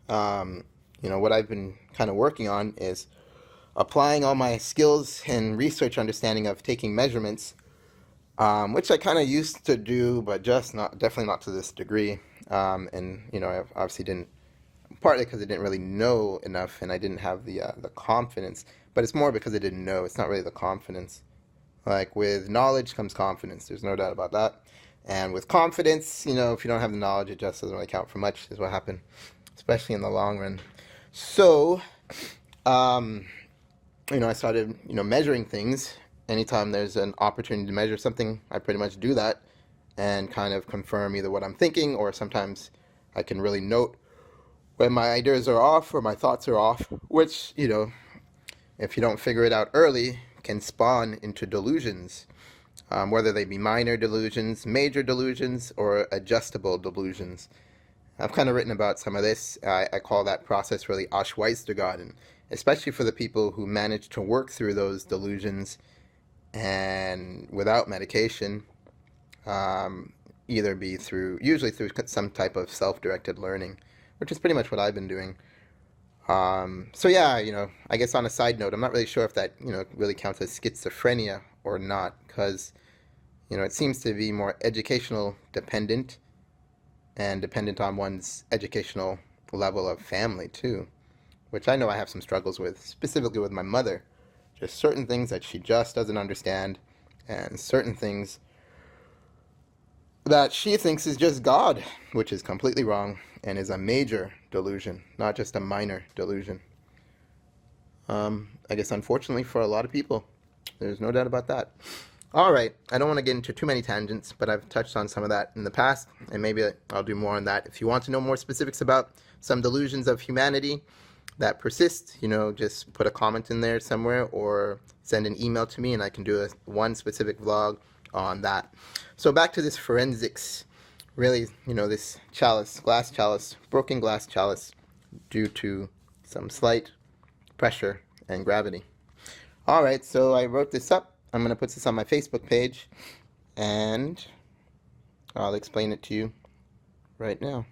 Um, what I've been kind of working on is applying all my skills and research understanding of taking measurements, which I kind of used to do, but just not, definitely not to this degree. And I obviously didn't, partly because I didn't really know enough, and I didn't have the confidence. But it's more because I didn't know. It's not really the confidence. Like with knowledge comes confidence. There's no doubt about that. And with confidence, if you don't have the knowledge, it just doesn't really count for much. Is what happened, especially in the long run. So, um, I started, measuring things. Anytime there's an opportunity to measure something, I pretty much do that and kind of confirm either what I'm thinking, or sometimes I can really note when my ideas are off or my thoughts are off, which, if you don't figure it out early, can spawn into delusions, whether they be minor delusions, major delusions, or adjustable delusions. I've kind of written about some of this. I call that process really Ashweistergarten, especially for the people who manage to work through those delusions and without medication, um, either be through, usually through some type of self-directed learning, which is pretty much what I've been doing. So yeah, I guess on a side note, I'm not really sure if that, really counts as schizophrenia or not, because, it seems to be more educational dependent and dependent on one's educational level of family too, which I know I have some struggles with, specifically with my mother. Just certain things that she just doesn't understand, and certain things that she thinks is just God, which is completely wrong and is a major delusion, not just a minor delusion. I guess unfortunately for a lot of people, there's no doubt about that. All right, I don't want to get into too many tangents, but I've touched on some of that in the past, and maybe I'll do more on that. If you want to know more specifics about some delusions of humanity that persist, just put a comment in there somewhere or send an email to me, and I can do one specific vlog on that. So back to this forensics. Really, this chalice, glass chalice, broken glass chalice, due to some slight pressure and gravity. All right, so I wrote this up. I'm going to put this on my Facebook page, and I'll explain it to you right now.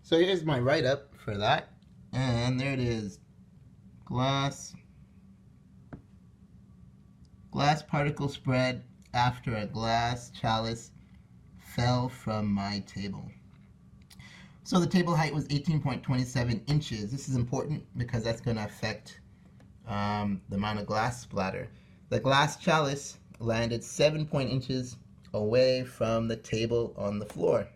So here's my write-up for that, and there it is. Glass particle spread after a glass chalice fell from my table. So the table height was 18.27 inches. This is important because that's going to affect the amount of glass splatter. The glass chalice landed 7 inches away from the table on the floor.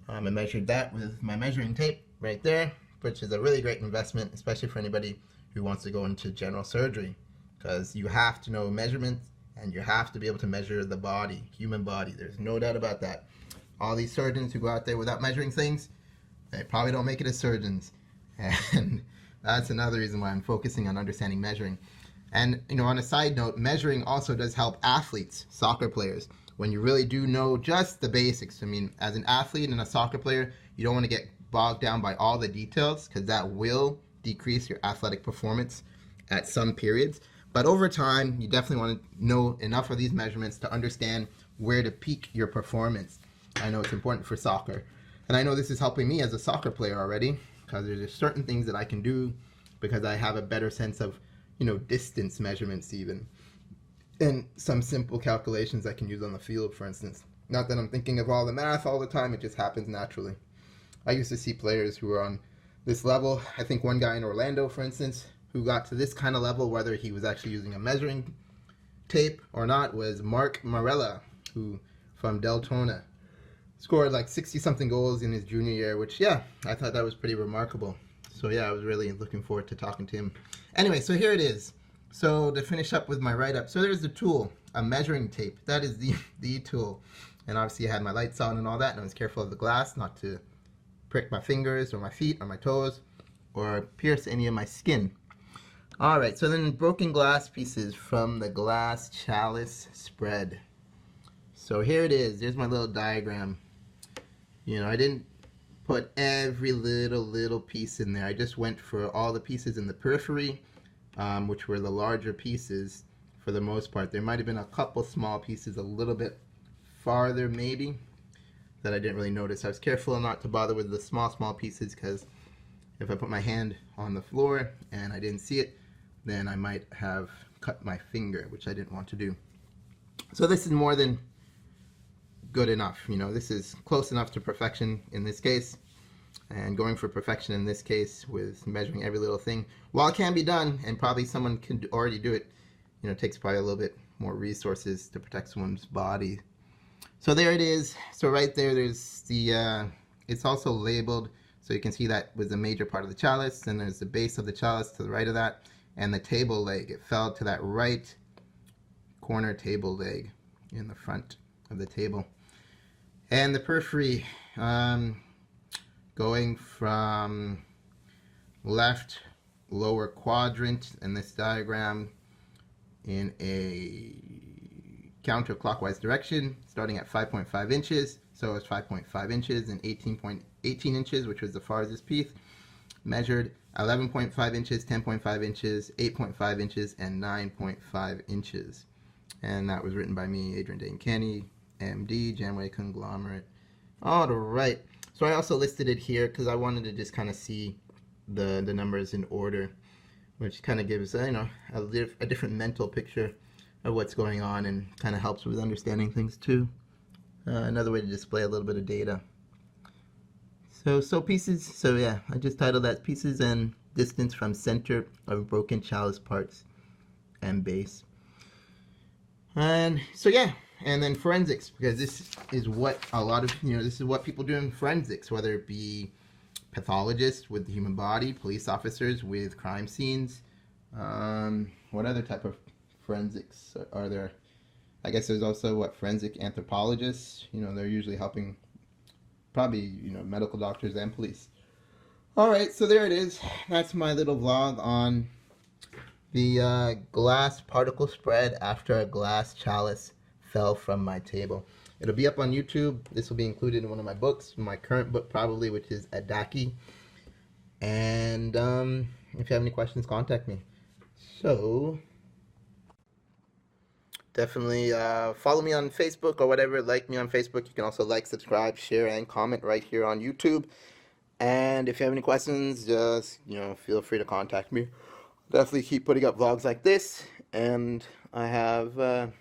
I measured that with my measuring tape right there, which is a really great investment, especially for anybody who wants to go into general surgery, because you have to know measurements and you have to be able to measure the body, human body. There's no doubt about that. All these surgeons who go out there without measuring things, they probably don't make it as surgeons. And that's another reason why I'm focusing on understanding measuring. And, on a side note, measuring also does help athletes, soccer players, when you really do know just the basics. I mean, as an athlete and a soccer player, you don't want to get bogged down by all the details, because that will decrease your athletic performance at some periods. But over time, you definitely want to know enough of these measurements to understand where to peak your performance. I know it's important for soccer. And I know this is helping me as a soccer player already, because there's just certain things that I can do because I have a better sense of, distance measurements even. And some simple calculations I can use on the field, for instance. Not that I'm thinking of all the math all the time, it just happens naturally. I used to see players who were on this level. I think one guy in Orlando, for instance, who got to this kind of level, whether he was actually using a measuring tape or not, was Mark Marella, who from Deltona scored like 60-something goals in his junior year, which, yeah, I thought that was pretty remarkable. So, yeah, I was really looking forward to talking to him. Anyway, so here it is. So to finish up with my write-up, so there's the tool, a measuring tape. That is the tool. And obviously I had my lights on and all that, and I was careful of the glass not to prick my fingers or my feet or my toes or pierce any of my skin. All right, so then broken glass pieces from the glass chalice spread. So here it is. There's my little diagram. I didn't put every little piece in there. I just went for all the pieces in the periphery, which were the larger pieces for the most part. There might have been a couple small pieces a little bit farther maybe, that I didn't really notice. I was careful not to bother with the small pieces, because if I put my hand on the floor and I didn't see it, then I might have cut my finger, which I didn't want to do. So this is more than good enough. You know, this is close enough to perfection in this case, and going for perfection in this case with measuring every little thing, while it can be done, and probably someone can already do it, you know, it takes probably a little bit more resources to protect someone's body. So there it is. So right there, there's the, it's also labeled, so you can see that was a major part of the chalice, and there's the base of the chalice to the right of that, and the table leg. It fell to that right corner table leg in the front of the table. And the periphery, going from left lower quadrant in this diagram in a counterclockwise direction, starting at 5.5 inches. So it's 5.5 inches and 18 inches, which was the farthest piece. Measured 11.5 inches, 10.5 inches, 8.5 inches, and 9.5 inches. And that was written by me, Adrian Dane Kenny, MD, Janway Conglomerate. All right. So I also listed it here because I wanted to just kind of see the numbers in order, which kind of gives you know, a different mental picture of what's going on, and kind of helps with understanding things too. Another way to display a little bit of data. So pieces, so yeah, I just titled that Pieces and Distance from Center of Broken Chalice Parts and Base. And so yeah, and then forensics, because this is what a lot of, you know, this is what people do in forensics, whether it be pathologists with the human body, police officers with crime scenes. What other type of forensics are there? I guess there's also what, forensic anthropologists. You know, they're usually helping probably, you know, medical doctors and police. All right, so there it is. That's my little vlog on the glass particle spread after a glass chalice fell from my table. It'll be up on YouTube. This will be included in one of my books, my current book probably, which is Adaki. And if you have any questions, contact me. So definitely follow me on Facebook or whatever. Like me on Facebook. You can also like, subscribe, share, and comment right here on YouTube. And if you have any questions, just, you know, feel free to contact me. Definitely keep putting up vlogs like this. And I have,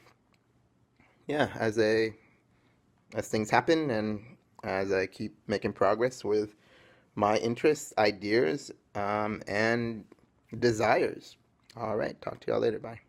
yeah, as things happen and as I keep making progress with my interests, ideas, and desires. All right, talk to y'all later. Bye.